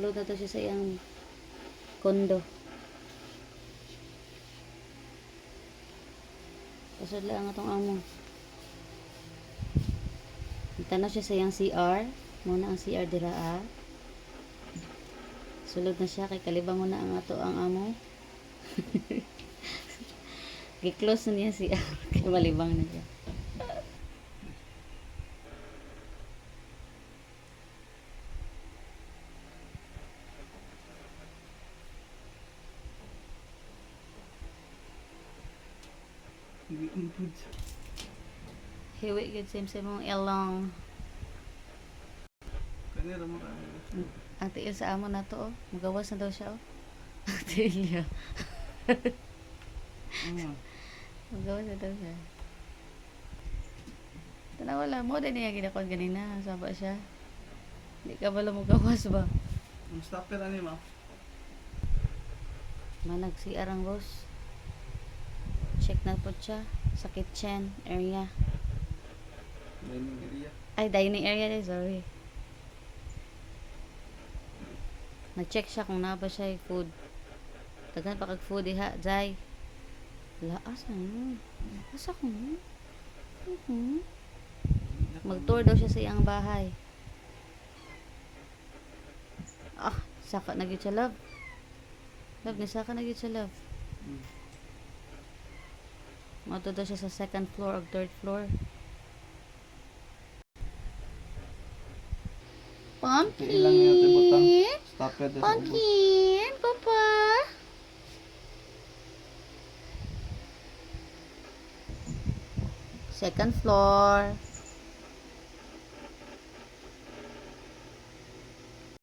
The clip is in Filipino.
Sulod na to siya sa iyang kondo. Pasod lang atong amo. Ito na siya sa iyang CR. Muna ang CR dira Sulod na siya kay kalibang muna ang ato ang amo. Gi-close na niya CR kay malibang na siya. Hiwi gud sim mong ilong. Kanira mo ka. Ang tiil sa amo na to, oh. Magawas na daw siya, oh. Ang tiil niya. Magawas na daw siya. Tanawa lang mo, din niya ginakon ganina. Saba siya. Hindi ka bala mo gawas ba? Ang stopper ani ma. Manag si arang boss. Check na po siya sa kitchen area. Dining area. Ay, dining area din, sorry. Nag-check siya kung na ba siya yung food. Tagan pa kag food iha, Jai. Laas ano? Asa ko mo? Mag-tour daw siya sa iyang bahay. Ah, saka na gyud siya, love. Love, ni saka na gyud siya, love. Mato daw siya sa second floor o third floor. Ilang yung tibutang Pumpkin! stopper sa ubos. Pumpkin! Papa! Second floor.